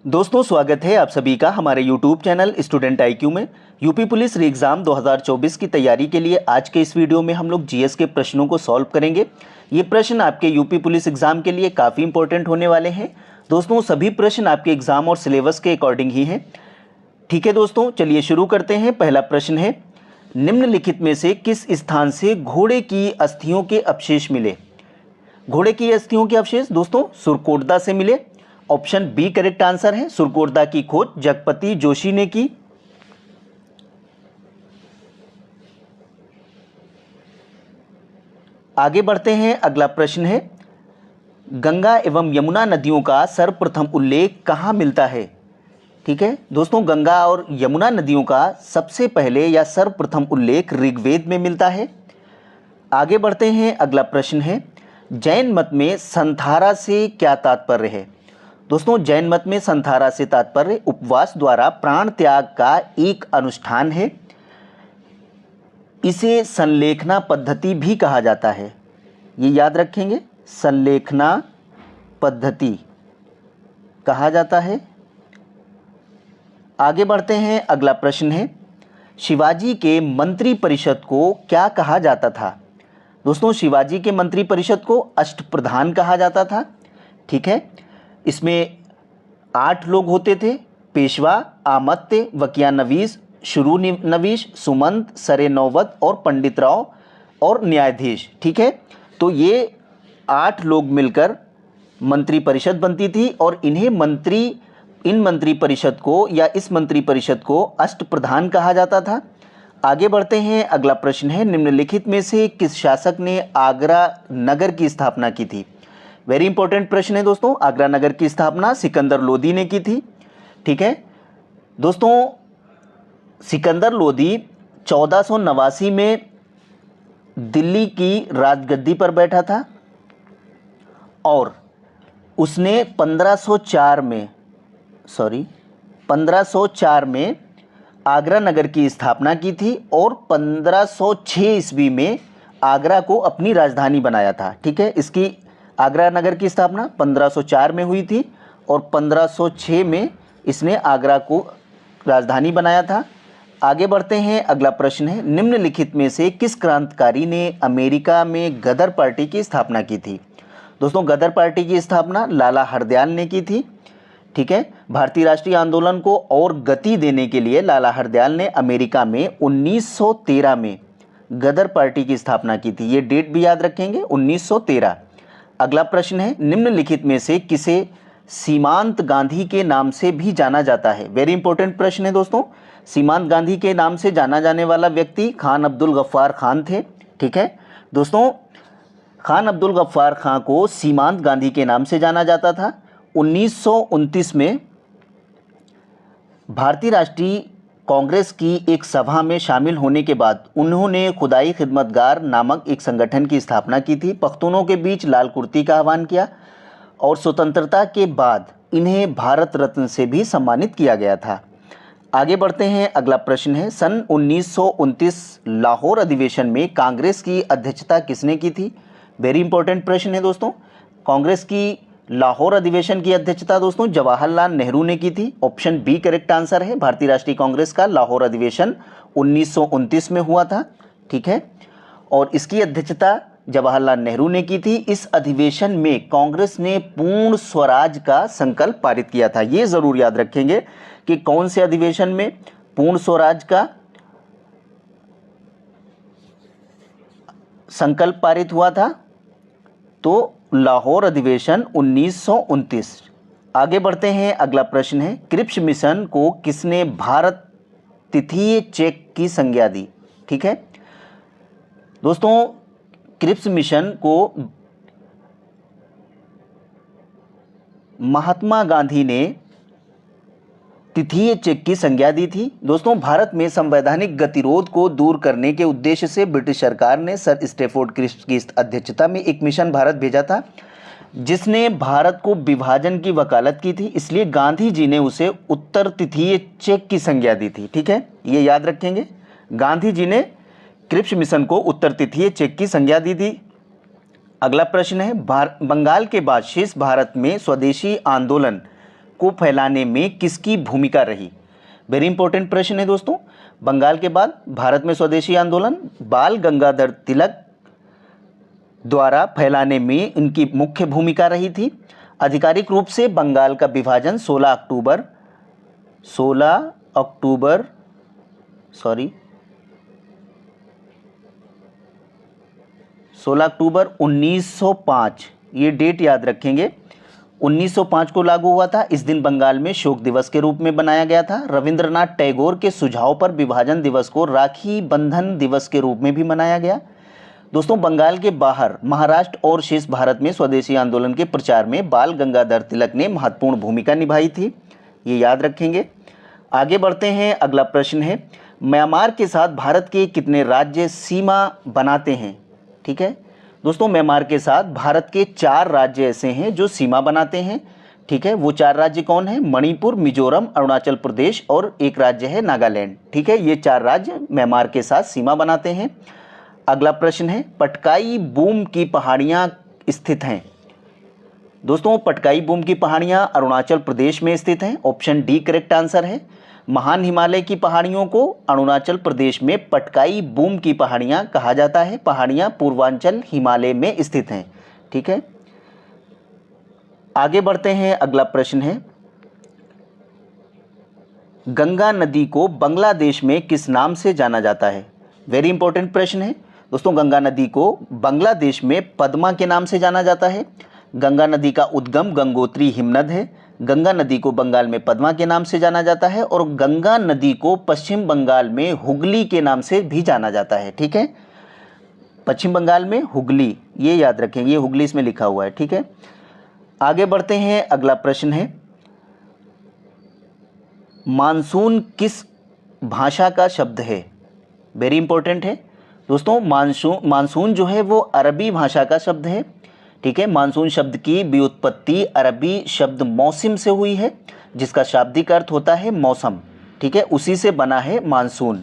दोस्तों स्वागत है आप सभी का हमारे YouTube चैनल स्टूडेंट IQ में। यूपी पुलिस री एग्ज़ाम 2024 की तैयारी के लिए आज के इस वीडियो में हम लोग जीएस के प्रश्नों को सॉल्व करेंगे। ये प्रश्न आपके यूपी पुलिस एग्ज़ाम के लिए काफ़ी इंपॉर्टेंट होने वाले हैं। दोस्तों सभी प्रश्न आपके एग्ज़ाम और सिलेबस के अकॉर्डिंग ही हैं। ठीक है दोस्तों, चलिए शुरू करते हैं। पहला प्रश्न है, निम्नलिखित में से किस स्थान से घोड़े की अस्थियों के अवशेष मिले? घोड़े की अस्थियों के अवशेष दोस्तों सुरकोटदा से मिले। ऑप्शन बी करेक्ट आंसर है। सुरकोटदा की खोज जगपति जोशी ने की। आगे बढ़ते हैं। अगला प्रश्न है, गंगा एवं यमुना नदियों का सर्वप्रथम उल्लेख कहाँ मिलता है? ठीक है दोस्तों, गंगा और यमुना नदियों का सबसे पहले या सर्वप्रथम उल्लेख ऋग्वेद में मिलता है। आगे बढ़ते हैं। अगला प्रश्न है, जैन मत में संथारा से क्या तात्पर्य है? दोस्तों जैन मत में संथारा से तात्पर्य उपवास द्वारा प्राण त्याग का एक अनुष्ठान है। इसे संलेखना पद्धति भी कहा जाता है, ये याद रखेंगे, संलेखना पद्धति कहा जाता है। आगे बढ़ते हैं। अगला प्रश्न है, शिवाजी के मंत्री परिषद को क्या कहा जाता था? दोस्तों शिवाजी के मंत्री परिषद को अष्टप्रधान कहा जाता था। ठीक है, इसमें 8 लोग होते थे, पेशवा, आमत्य, वकिया नवीस, शुरू नवीश, सुमंत, सरे नौबत और पंडित राव और न्यायाधीश। ठीक है, तो ये 8 लोग मिलकर मंत्री परिषद बनती थी और इन मंत्री परिषद को या इस मंत्री परिषद को अष्टप्रधान कहा जाता था। आगे बढ़ते हैं। अगला प्रश्न है, निम्नलिखित में से किस शासक ने आगरा नगर की स्थापना की थी? वेरी इंपॉर्टेंट प्रश्न है दोस्तों। आगरा नगर की स्थापना सिकंदर लोदी ने की थी। ठीक है दोस्तों, सिकंदर लोदी 1489 में दिल्ली की राजगद्दी पर बैठा था और उसने 1504 में आगरा नगर की स्थापना की थी और 1506 ईस्वी में आगरा को अपनी राजधानी बनाया था। ठीक है, इसकी आगरा नगर की स्थापना 1504 में हुई थी और 1506 में इसने आगरा को राजधानी बनाया था। आगे बढ़ते हैं। अगला प्रश्न है, निम्नलिखित में से किस क्रांतिकारी ने अमेरिका में गदर पार्टी की स्थापना की थी? दोस्तों गदर पार्टी की स्थापना लाला हरदयाल ने की थी। ठीक है, भारतीय राष्ट्रीय आंदोलन को और गति देने के लिए लाला हरदयाल ने अमेरिका में 1913 में गदर पार्टी की स्थापना की थी। ये डेट भी याद रखेंगे, 1913। अगला प्रश्न है, निम्नलिखित में से किसे सीमांत गांधी के नाम से भी जाना जाता है? वेरी इंपॉर्टेंट प्रश्न है दोस्तों। सीमांत गांधी के नाम से जाना जाने वाला व्यक्ति खान अब्दुल गफ्फार खान थे। ठीक है दोस्तों, खान अब्दुल गफ्फार खान को सीमांत गांधी के नाम से जाना जाता था। 1929 में भारतीय राष्ट्रीय कांग्रेस की एक सभा में शामिल होने के बाद उन्होंने खुदाई खिदमतगार नामक एक संगठन की स्थापना की थी। पख्तूनों के बीच लाल कुर्ती का आह्वान किया और स्वतंत्रता के बाद इन्हें भारत रत्न से भी सम्मानित किया गया था। आगे बढ़ते हैं। अगला प्रश्न है, सन 1929 लाहौर अधिवेशन में कांग्रेस की अध्यक्षता किसने की थी? वेरी इंपॉर्टेंट प्रश्न है दोस्तों। कांग्रेस की लाहौर अधिवेशन की अध्यक्षता दोस्तों जवाहरलाल नेहरू ने की थी। ऑप्शन बी करेक्ट आंसर है। भारतीय राष्ट्रीय कांग्रेस का लाहौर अधिवेशन 1929 में हुआ था। ठीक है, और इसकी अध्यक्षता जवाहरलाल नेहरू ने की थी। इस अधिवेशन में कांग्रेस ने पूर्ण स्वराज का संकल्प पारित किया था। ये जरूर याद रखेंगे कि कौन से अधिवेशन में पूर्ण स्वराज का संकल्प पारित हुआ था, तो लाहौर अधिवेशन 1929। आगे बढ़ते हैं। अगला प्रश्न है, क्रिप्स मिशन को किसने भारत तिथीय चेक की संज्ञा दी? ठीक है दोस्तों, क्रिप्स मिशन को महात्मा गांधी ने तिथीय चेक की संज्ञा दी थी। दोस्तों भारत में संवैधानिक गतिरोध को दूर करने के उद्देश्य से ब्रिटिश सरकार ने सर स्टैफोर्ड क्रिप्स की अध्यक्षता में एक मिशन भारत भेजा था जिसने भारत को विभाजन की वकालत की थी। इसलिए गांधी जी ने उसे उत्तर तिथीय चेक की संज्ञा दी थी। ठीक है, ये याद रखेंगे, गांधी जी ने क्रिप्स मिशन को उत्तर तिथीय चेक की संज्ञा दी थी। अगला प्रश्न है, बंगाल के बाद शेष भारत में स्वदेशी आंदोलन को फैलाने में किसकी भूमिका रही? वेरी इंपॉर्टेंट प्रश्न है दोस्तों। बंगाल के बाद भारत में स्वदेशी आंदोलन बाल गंगाधर तिलक द्वारा फैलाने में इनकी मुख्य भूमिका रही थी। आधिकारिक रूप से बंगाल का विभाजन 16 अक्टूबर 1905, ये डेट याद रखेंगे, 1905 को लागू हुआ था। इस दिन बंगाल में शोक दिवस के रूप में बनाया गया था। रविंद्रनाथ टैगोर के सुझाव पर विभाजन दिवस को राखी बंधन दिवस के रूप में भी मनाया गया। दोस्तों, बंगाल के बाहर महाराष्ट्र और शेष भारत में स्वदेशी आंदोलन के प्रचार में बाल गंगाधर तिलक ने महत्वपूर्ण भूमिका निभाई थी, ये याद रखेंगे। आगे बढ़ते हैं। अगला प्रश्न है, म्यांमार के साथ भारत के कितने राज्य सीमा बनाते हैं? ठीक है दोस्तों, म्यांमार के साथ भारत के 4 राज्य ऐसे हैं जो सीमा बनाते हैं। ठीक है, वो 4 राज्य कौन है? मणिपुर, मिजोरम, अरुणाचल प्रदेश और एक राज्य है नागालैंड। ठीक है, ये 4 राज्य म्यांमार के साथ सीमा बनाते हैं। अगला प्रश्न है, पटकाई बूम की पहाड़ियाँ स्थित हैं? दोस्तों, पटकाई बूम की पहाड़ियाँ अरुणाचल प्रदेश में स्थित हैं। ऑप्शन डी करेक्ट आंसर है। महान हिमालय की पहाड़ियों को अरुणाचल प्रदेश में पटकाई बूम की पहाड़ियाँ कहा जाता है। पहाड़ियाँ पूर्वांचल हिमालय में स्थित हैं। ठीक है, आगे बढ़ते हैं। अगला प्रश्न है, गंगा नदी को बांग्लादेश में किस नाम से जाना जाता है? वेरी इंपॉर्टेंट प्रश्न है दोस्तों। गंगा नदी को बांग्लादेश में पद्मा के नाम से जाना जाता है। गंगा नदी का उद्गम गंगोत्री हिमनद है। गंगा नदी को बंगाल में पद्मा के नाम से जाना जाता है और गंगा नदी को पश्चिम बंगाल में हुगली के नाम से भी जाना जाता है। ठीक है, पश्चिम बंगाल में हुगली, ये याद रखेंगे, ये हुगली इसमें लिखा हुआ है। ठीक है, आगे बढ़ते हैं। अगला प्रश्न है, मानसून किस भाषा का शब्द है? वेरी इंपॉर्टेंट है दोस्तों। मानसून जो है वो अरबी भाषा का शब्द है। ठीक है, मानसून शब्द की व्युत्पत्ति अरबी शब्द मौसम से हुई है, जिसका शाब्दिक अर्थ होता है मौसम। ठीक है, उसी से बना है मानसून।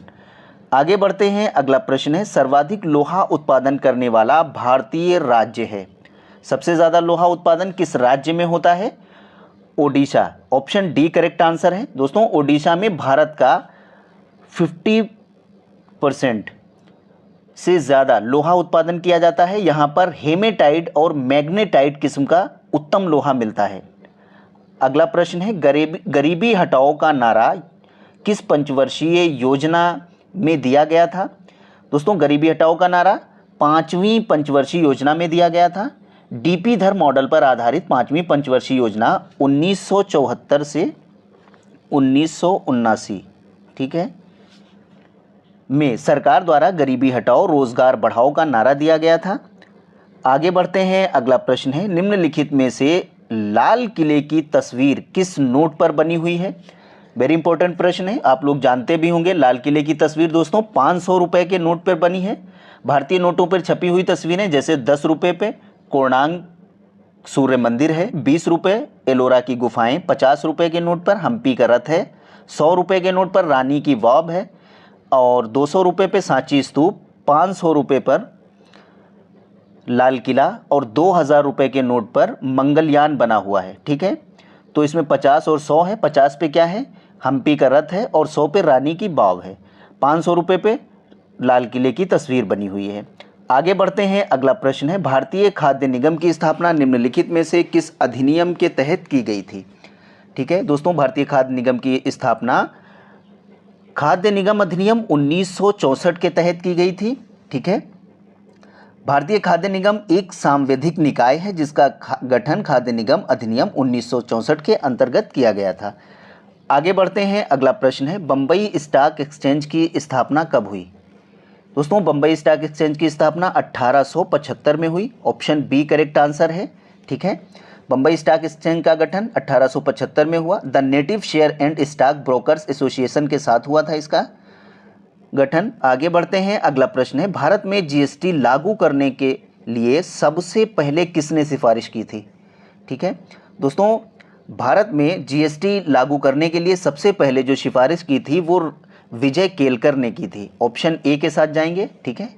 आगे बढ़ते हैं। अगला प्रश्न है, सर्वाधिक लोहा उत्पादन करने वाला भारतीय राज्य है? सबसे ज़्यादा लोहा उत्पादन किस राज्य में होता है? Odisha. Option D correct answer है दोस्तों। ओडिशा में भारत का 50% से ज़्यादा लोहा उत्पादन किया जाता है। यहाँ पर हेमेटाइट और मैग्नेटाइट किस्म का उत्तम लोहा मिलता है। अगला प्रश्न है, गरीबी हटाओ का नारा किस पंचवर्षीय योजना में दिया गया था? दोस्तों, गरीबी हटाओ का नारा 5वीं पंचवर्षीय योजना में दिया गया था। डीपी धर मॉडल पर आधारित 5वीं पंचवर्षीय योजना 1974 से 1979, ठीक है, में सरकार द्वारा गरीबी हटाओ रोजगार बढ़ाओ का नारा दिया गया था। आगे बढ़ते हैं। अगला प्रश्न है, निम्नलिखित में से लाल किले की तस्वीर किस नोट पर बनी हुई है? वेरी इंपॉर्टेंट प्रश्न है, आप लोग जानते भी होंगे। लाल किले की तस्वीर दोस्तों 500 रुपए के नोट पर बनी है। भारतीय नोटों पर छपी हुई तस्वीरें जैसे 10 रुपये पे कोणार्क सूर्य मंदिर है, 20 रुपये एलोरा की गुफाएं, 50 रुपये के नोट पर हम्पी का रथ है, 100 रुपये के नोट पर रानी की वाव है और 200 रुपये पे सांची स्तूप, 500 रुपये पर लाल किला और 2000 रुपये के नोट पर मंगलयान बना हुआ है। ठीक है, तो इसमें 50 और 100 है। 50 पे क्या है? हम्पी का रथ है और 100 पे रानी की वाव है। 500 रुपये पे लाल किले की तस्वीर बनी हुई है। आगे बढ़ते हैं। अगला प्रश्न है, भारतीय खाद्य निगम की स्थापना निम्नलिखित में से किस अधिनियम के तहत की गई थी? ठीक है दोस्तों, भारतीय खाद्य निगम की स्थापना खाद्य निगम अधिनियम 1964 के तहत की गई थी। ठीक है, भारतीय खाद्य निगम एक सांविधिक निकाय है जिसका गठन खाद्य निगम अधिनियम 1964 के अंतर्गत किया गया था। आगे बढ़ते हैं। अगला प्रश्न है, बम्बई स्टॉक एक्सचेंज की स्थापना कब हुई? दोस्तों, बम्बई स्टॉक एक्सचेंज की स्थापना 1875 में हुई। ऑप्शन बी करेक्ट आंसर है। ठीक है, बम्बई स्टॉक एक्सचेंज का गठन 1875 में हुआ। The native share and stock brokers association के साथ हुआ था इसका गठन। आगे बढ़ते हैं। अगला प्रश्न है, भारत में जीएसटी लागू करने के लिए सबसे पहले किसने सिफारिश की थी? ठीक है दोस्तों, भारत में जीएसटी लागू करने के लिए सबसे पहले जो सिफारिश की थी वो विजय केलकर ने की थी। ऑप्शन ए के साथ जाएंगे। ठीक है,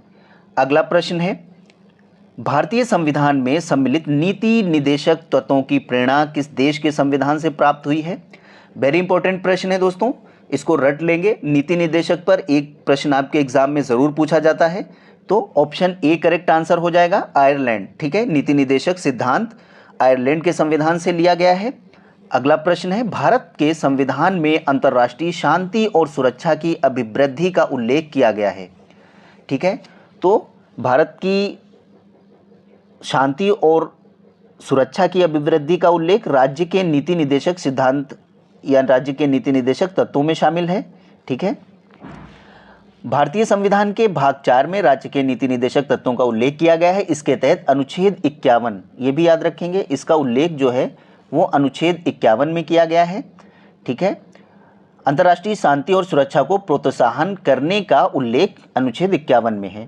अगला प्रश्न है, भारतीय संविधान में सम्मिलित नीति निदेशक तत्वों की प्रेरणा किस देश के संविधान से प्राप्त हुई है? वेरी इंपॉर्टेंट प्रश्न है दोस्तों, इसको रट लेंगे। नीति निदेशक पर एक प्रश्न आपके एग्जाम में ज़रूर पूछा जाता है, तो ऑप्शन ए करेक्ट आंसर हो जाएगा, आयरलैंड। ठीक है, नीति निदेशक सिद्धांत आयरलैंड के संविधान से लिया गया है। अगला प्रश्न है, भारत के संविधान में अंतर्राष्ट्रीय शांति और सुरक्षा की अभिवृद्धि का उल्लेख किया गया है। ठीक है, तो भारत की शांति और सुरक्षा की अभिवृद्धि का उल्लेख राज्य के नीति निदेशक सिद्धांत या राज्य के नीति निदेशक तत्वों में शामिल है। ठीक है, भारतीय संविधान के भाग 4 में राज्य के नीति निदेशक तत्वों का उल्लेख किया गया है। इसके तहत अनुच्छेद 51, ये भी याद रखेंगे, इसका उल्लेख जो है वो अनुच्छेद 51 में किया गया है। ठीक है, अंतर्राष्ट्रीय शांति और सुरक्षा को प्रोत्साहन करने का उल्लेख अनुच्छेद 51 में है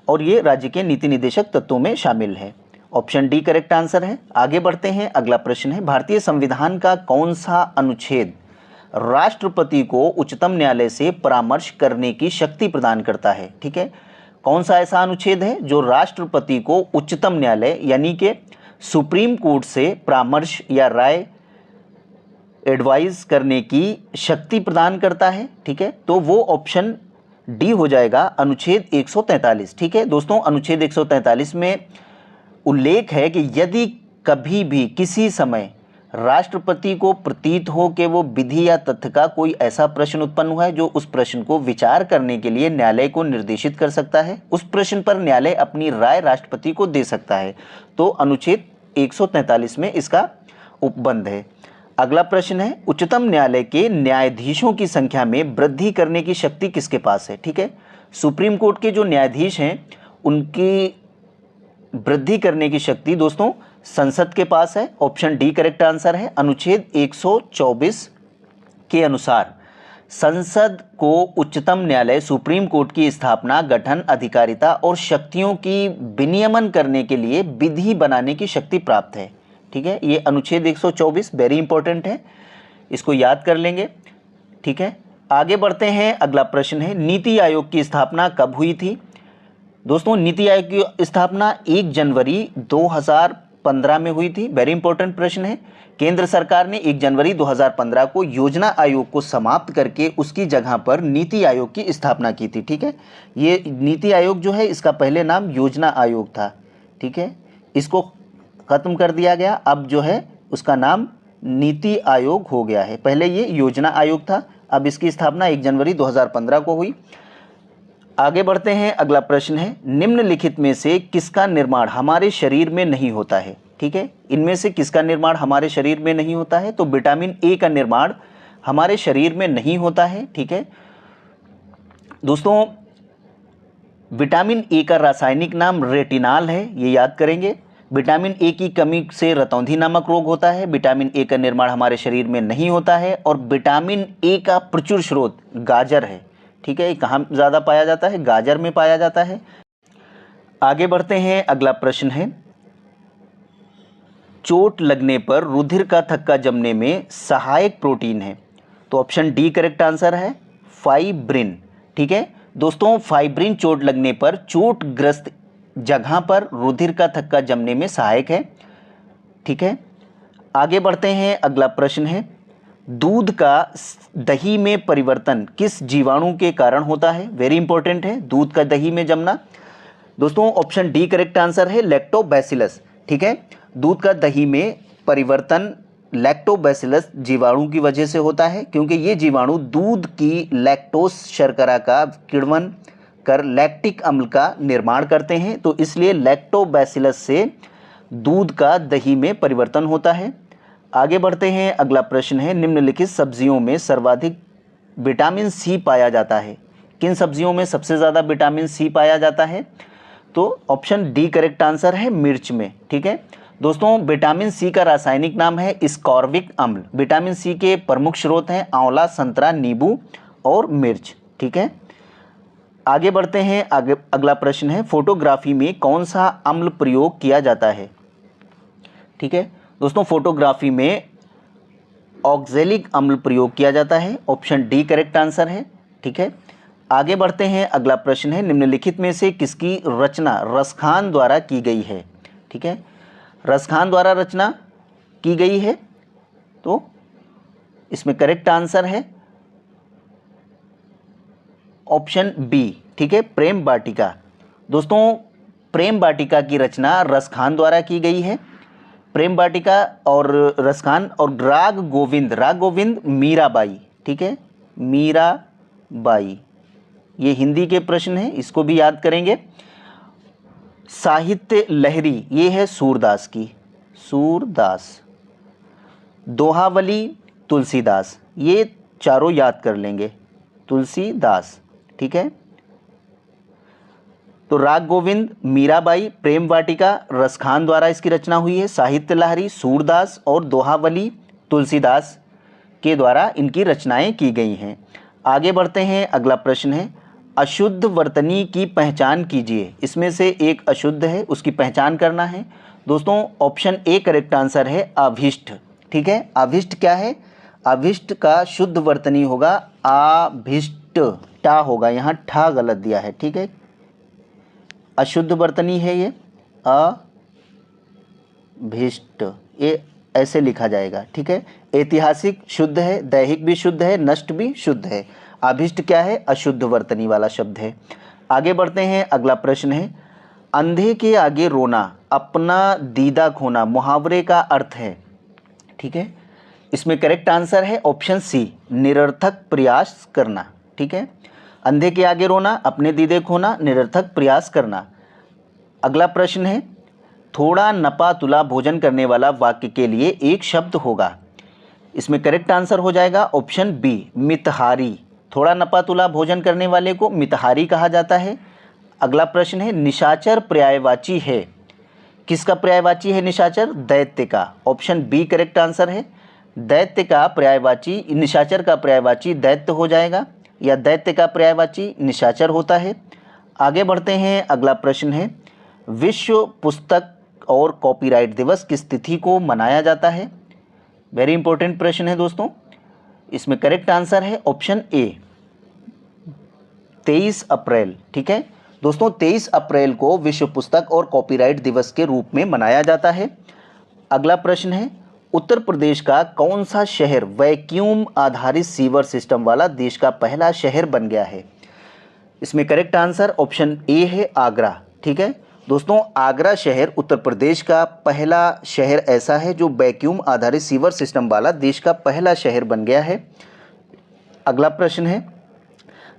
और ये राज्य के नीति निदेशक तत्वों में शामिल है। ऑप्शन डी करेक्ट आंसर है। आगे बढ़ते हैं, अगला प्रश्न है, भारतीय संविधान का कौन सा अनुच्छेद राष्ट्रपति को उच्चतम न्यायालय से परामर्श करने की शक्ति प्रदान करता है? ठीक है, कौन सा ऐसा अनुच्छेद है जो राष्ट्रपति को उच्चतम न्यायालय यानी कि सुप्रीम कोर्ट से परामर्श या राय एडवाइस करने की शक्ति प्रदान करता है? ठीक है, तो वो ऑप्शन डी हो जाएगा, अनुच्छेद 143। ठीक है दोस्तों, अनुच्छेद 143 में उल्लेख है कि यदि कभी भी किसी समय राष्ट्रपति को प्रतीत हो कि वो विधि या तथ्य का कोई ऐसा प्रश्न उत्पन्न हुआ है जो उस प्रश्न को विचार करने के लिए न्यायालय को निर्देशित कर सकता है, उस प्रश्न पर न्यायालय अपनी राय राष्ट्रपति को दे सकता है, तो अनुच्छेद 143 में इसका उपबंध है। अगला प्रश्न है, उच्चतम न्यायालय के न्यायाधीशों की संख्या में वृद्धि करने की शक्ति किसके पास है? ठीक है, सुप्रीम कोर्ट के जो न्यायाधीश हैं उनकी वृद्धि करने की शक्ति दोस्तों संसद के पास है। ऑप्शन डी करेक्ट आंसर है। अनुच्छेद 124 के अनुसार संसद को उच्चतम न्यायालय सुप्रीम कोर्ट की स्थापना, गठन, अधिकारिता और शक्तियों की विनियमन करने के लिए विधि बनाने की शक्ति प्राप्त है। ठीक है, ये अनुच्छेद 124 वेरी इंपॉर्टेंट है, इसको याद कर लेंगे। ठीक है, आगे बढ़ते हैं, अगला प्रश्न है, नीति आयोग की स्थापना कब हुई थी? दोस्तों नीति आयोग की स्थापना 1 जनवरी 2015 में हुई थी। वेरी इंपॉर्टेंट प्रश्न है। केंद्र सरकार ने 1 जनवरी 2015 को योजना आयोग को समाप्त करके उसकी जगह पर नीति आयोग की स्थापना की थी। ठीक है, ये नीति आयोग जो है इसका पहले नाम योजना आयोग था। ठीक है, इसको ख़त्म कर दिया गया, अब जो है उसका नाम नीति आयोग हो गया है। पहले ये योजना आयोग था, अब इसकी स्थापना 1 जनवरी 2015 को हुई। आगे बढ़ते हैं, अगला प्रश्न है, निम्नलिखित में से किसका निर्माण हमारे शरीर में नहीं होता है? ठीक है, इनमें से किसका निर्माण हमारे शरीर में नहीं होता है? तो विटामिन ए का निर्माण हमारे शरीर में नहीं होता है। ठीक है दोस्तों, विटामिन ए का रासायनिक नाम रेटिनॉल है, ये याद करेंगे। विटामिन ए की कमी से रतौंधी नामक रोग होता है। विटामिन ए का निर्माण हमारे शरीर में नहीं होता है और विटामिन ए का प्रचुर स्रोत गाजर है। ठीक है, ये कहाँ ज़्यादा पाया जाता है? गाजर में पाया जाता है। आगे बढ़ते हैं, अगला प्रश्न है, चोट लगने पर रुधिर का थक्का जमने में सहायक प्रोटीन है? तो ऑप्शन डी करेक्ट आंसर है, फाइब्रिन। ठीक है दोस्तों, फाइब्रिन चोट लगने पर चोटग्रस्त जगह पर रुधिर का थक्का जमने में सहायक है। ठीक है, आगे बढ़ते हैं, अगला प्रश्न है, दूध का दही में परिवर्तन किस जीवाणु के कारण होता है? वेरी इंपॉर्टेंट है, दूध का दही में जमना। दोस्तों ऑप्शन डी करेक्ट आंसर है, लैक्टोबैसिलस। ठीक है, दूध का दही में परिवर्तन लैक्टोबैसिलस जीवाणु की वजह से होता है, क्योंकि ये जीवाणु दूध की लैक्टोज शर्करा का किण्वन कर लैक्टिक अम्ल का निर्माण करते हैं, तो इसलिए लैक्टोबैसिलस से दूध का दही में परिवर्तन होता है। आगे बढ़ते हैं, अगला प्रश्न है, निम्नलिखित सब्जियों में सर्वाधिक विटामिन सी पाया जाता है? किन सब्जियों में सबसे ज़्यादा विटामिन सी पाया जाता है? तो ऑप्शन डी करेक्ट आंसर है, मिर्च में। ठीक है दोस्तों, विटामिन सी का रासायनिक नाम है स्कॉर्बिक अम्ल। विटामिन सी के प्रमुख स्रोत हैं आंवला, संतरा, नींबू और मिर्च। ठीक है, आगे बढ़ते हैं, अगला प्रश्न है, फोटोग्राफी में कौन सा अम्ल प्रयोग किया जाता है? ठीक है दोस्तों, फोटोग्राफी में ऑक्जेलिक अम्ल प्रयोग किया जाता है। ऑप्शन डी करेक्ट आंसर है। ठीक है, आगे बढ़ते हैं, अगला प्रश्न है निम्नलिखित में से किसकी रचना रसखान द्वारा की गई है। ठीक है, रसखान द्वारा रचना की गई है, तो इसमें करेक्ट आंसर है ऑप्शन बी। ठीक है, प्रेम वाटिका। दोस्तों प्रेम वाटिका की रचना रसखान द्वारा की गई है। प्रेम वाटिका और रसखान, और राग गोविंद मीराबाई। ठीक है, मीराबाई, ये हिंदी के प्रश्न हैं, इसको भी याद करेंगे। साहित्य लहरी, ये है सूरदास की, सूरदास। दोहावली तुलसीदास, ये चारों याद कर लेंगे, तुलसीदास। ठीक है, तो राग गोविंद, मीराबाई, प्रेम वाटिका रसखान द्वारा इसकी रचना हुई है। साहित्य लहरी सूरदास और दोहावली तुलसीदास के द्वारा इनकी रचनाएं की गई हैं। आगे बढ़ते हैं, अगला प्रश्न है अशुद्ध वर्तनी की पहचान कीजिए। इसमें से एक अशुद्ध है, उसकी पहचान करना है। दोस्तों ऑप्शन ए करेक्ट आंसर है अभिष्ट। ठीक है, अभिष्ट क्या है? अभिष्ट का शुद्ध वर्तनी होगा आभिष्ट, टा होगा, यहाँ ठा गलत दिया है। ठीक है, अशुद्ध वर्तनी है ये अभिष्ट, ये ऐसे लिखा जाएगा। ठीक है, ऐतिहासिक शुद्ध है, दैहिक भी शुद्ध है, नष्ट भी शुद्ध है। अभिष्ट क्या है? अशुद्ध वर्तनी वाला शब्द है। आगे बढ़ते हैं, अगला प्रश्न है अंधे के आगे रोना अपना दीदा खोना मुहावरे का अर्थ है। ठीक है, इसमें करेक्ट आंसर है ऑप्शन सी, निरर्थक प्रयास करना। ठीक है, अंधे के आगे रोना, अपने दीदे खोना, निरर्थक प्रयास करना। अगला प्रश्न है थोड़ा नपा तुला भोजन करने वाला वाक्य के लिए एक शब्द होगा। इसमें करेक्ट आंसर हो जाएगा ऑप्शन बी, मितहारी। थोड़ा नपा तुला भोजन करने वाले को मितहारी कहा जाता है। अगला प्रश्न है निशाचर पर्यायवाची है। किसका पर्यायवाची है निशाचर? दैत्य का। ऑप्शन बी करेक्ट आंसर है। दैत्य का पर्यायवाची, निशाचर का पर्यायवाची दैत्य हो जाएगा, या दैत्य का पर्यायवाची निशाचर होता है। आगे बढ़ते हैं, अगला प्रश्न है विश्व पुस्तक और कॉपीराइट दिवस किस तिथि को मनाया जाता है? वेरी इंपॉर्टेंट प्रश्न है दोस्तों। इसमें करेक्ट आंसर है ऑप्शन ए, 23 अप्रैल। ठीक है दोस्तों, 23 अप्रैल को विश्व पुस्तक और कॉपीराइट दिवस के रूप में मनाया जाता है। अगला प्रश्न है उत्तर प्रदेश का कौन सा शहर वैक्यूम आधारित सीवर सिस्टम वाला देश का पहला शहर बन गया है? इसमें करेक्ट आंसर ऑप्शन ए है, आगरा। ठीक है दोस्तों, आगरा शहर उत्तर प्रदेश का पहला शहर ऐसा है जो वैक्यूम आधारित सीवर सिस्टम वाला देश का पहला शहर बन गया है। अगला प्रश्न है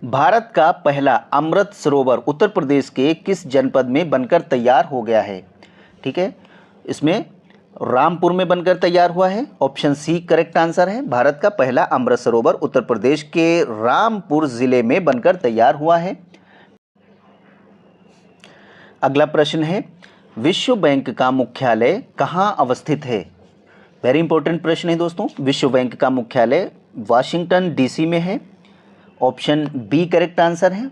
भारत का पहला अमृत सरोवर उत्तर प्रदेश के किस जनपद में बनकर तैयार हो गया है? ठीक है, इसमें रामपुर में बनकर तैयार हुआ है। ऑप्शन सी करेक्ट आंसर है। भारत का पहला अमृत सरोवर उत्तर प्रदेश के रामपुर जिले में बनकर तैयार हुआ है। अगला प्रश्न है विश्व बैंक का मुख्यालय कहाँ अवस्थित है? वेरी इंपॉर्टेंट प्रश्न है दोस्तों। विश्व बैंक का मुख्यालय वाशिंगटन डीसी में है। ऑप्शन बी करेक्ट आंसर है।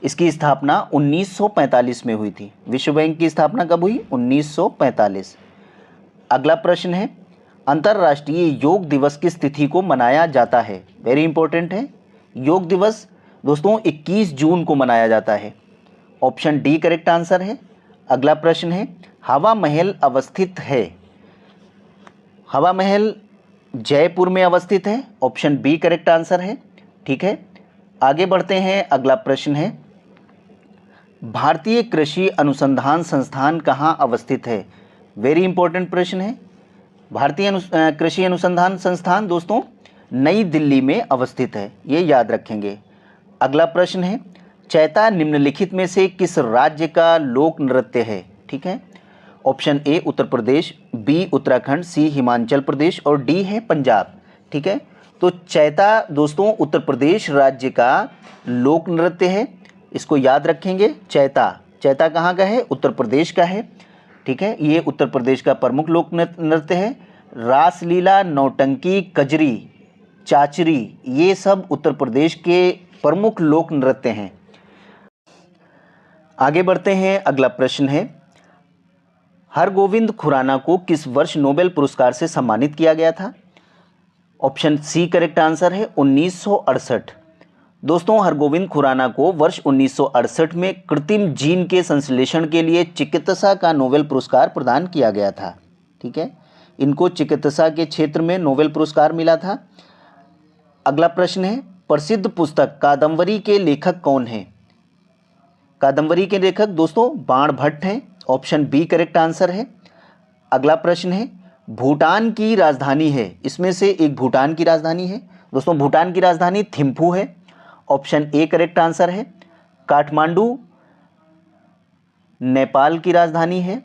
इसकी स्थापना 1945 में हुई थी। विश्व बैंक की स्थापना कब हुई? 1945। अगला प्रश्न है अंतर्राष्ट्रीय योग दिवस किस तिथि को मनाया जाता है? वेरी इंपॉर्टेंट है। योग दिवस दोस्तों 21 जून को मनाया जाता है। ऑप्शन डी करेक्ट आंसर है। अगला प्रश्न है हवा महल अवस्थित है। हवा महल जयपुर में अवस्थित है। ऑप्शन बी करेक्ट आंसर है। ठीक है, आगे बढ़ते हैं, अगला प्रश्न है भारतीय कृषि अनुसंधान संस्थान कहाँ अवस्थित है? वेरी इंपॉर्टेंट प्रश्न है। भारतीय कृषि अनुसंधान संस्थान दोस्तों नई दिल्ली में अवस्थित है, ये याद रखेंगे। अगला प्रश्न है चैता निम्नलिखित में से किस राज्य का लोक नृत्य है? ठीक है, option A Uttar Pradesh, B Uttarakhand, C Himachal Pradesh और डी है पंजाब। ठीक है, तो चैता दोस्तों उत्तर प्रदेश राज्य का लोक नृत्य है, इसको याद रखेंगे। चैता कहाँ का है? उत्तर प्रदेश का है। ठीक है, ये उत्तर प्रदेश का प्रमुख लोक नृत्य है। रासलीला, नौटंकी, कजरी, चाचरी, ये सब उत्तर प्रदेश के प्रमुख लोक नृत्य हैं। आगे बढ़ते हैं, अगला प्रश्न है हरगोविंद खुराना को किस वर्ष नोबेल पुरस्कार से सम्मानित किया गया था? ऑप्शन सी करेक्ट आंसर है 1968। दोस्तों हरगोविंद खुराना को वर्ष 1968 में कृत्रिम जीन के संश्लेषण के लिए चिकित्सा का नोबेल पुरस्कार प्रदान किया गया था। ठीक है, इनको चिकित्सा के क्षेत्र में नोबेल पुरस्कार मिला था। अगला प्रश्न है, प्रसिद्ध पुस्तक कादम्बरी के लेखक कौन हैं? कादम्बरी के लेखक दोस्तों बाणभट्ट हैं। ऑप्शन बी करेक्ट आंसर है। अगला प्रश्न है, भूटान की राजधानी है, इसमें से एक भूटान की राजधानी है। दोस्तों भूटान की राजधानी थिम्पू है। ऑप्शन ए करेक्ट आंसर है। काठमांडू नेपाल की राजधानी है।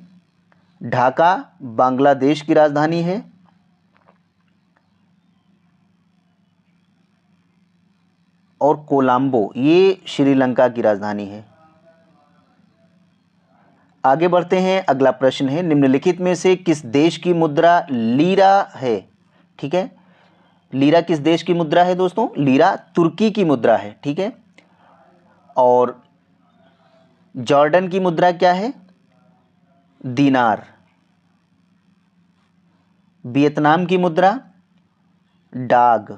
ढाका बांग्लादेश की राजधानी है। और कोलंबो ये श्रीलंका की राजधानी है। आगे बढ़ते हैं। अगला प्रश्न है, निम्नलिखित में से किस देश की मुद्रा लीरा है? ठीक है, लीरा किस देश की मुद्रा है दोस्तों? लीरा तुर्की की मुद्रा है। ठीक है, और जॉर्डन की मुद्रा क्या है? दीनार। वियतनाम की मुद्रा डाग।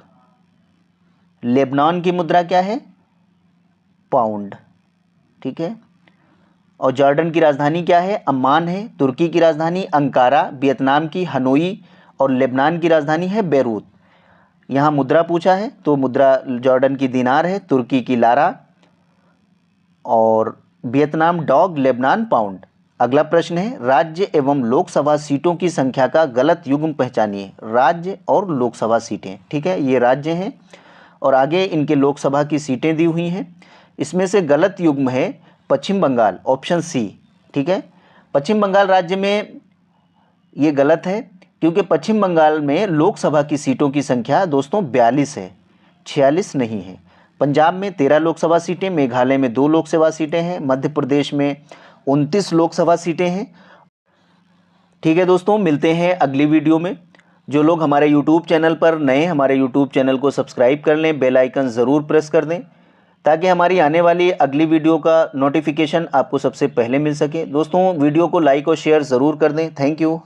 लेबनान की मुद्रा क्या है? पाउंड। ठीक है, और जॉर्डन की राजधानी क्या है? अम्मान है। तुर्की की राजधानी अंकारा, वियतनाम की हनोई और लेबनान की राजधानी है बेरूत। यहाँ मुद्रा पूछा है तो मुद्रा जॉर्डन की दीनार है, तुर्की की लारा और वियतनाम डॉग, लेबनान पाउंड। अगला प्रश्न है, राज्य एवं लोकसभा सीटों की संख्या का गलत युग्म पहचानिए। राज्य और लोकसभा सीटें, ठीक है, ये राज्य हैं और आगे इनके लोकसभा की सीटें दी हुई हैं। इसमें से गलत युग्म है पश्चिम बंगाल, ऑप्शन सी। ठीक है, पश्चिम बंगाल राज्य में ये गलत है क्योंकि पश्चिम बंगाल में लोकसभा की सीटों की संख्या दोस्तों 42 है, 46 नहीं है। पंजाब में 13 लोकसभा सीटें, मेघालय में 2 लोकसभा सीटें हैं, मध्य प्रदेश में 29 लोकसभा सीटें हैं। ठीक है दोस्तों, मिलते हैं अगली वीडियो में। जो लोग हमारे YouTube चैनल पर नए, हमारे YouTube चैनल को सब्सक्राइब कर लें, बेल आइकन ज़रूर प्रेस कर दें ताकि हमारी आने वाली अगली वीडियो का नोटिफिकेशन आपको सबसे पहले मिल सके। दोस्तों वीडियो को लाइक और शेयर ज़रूर कर दें। Thank you.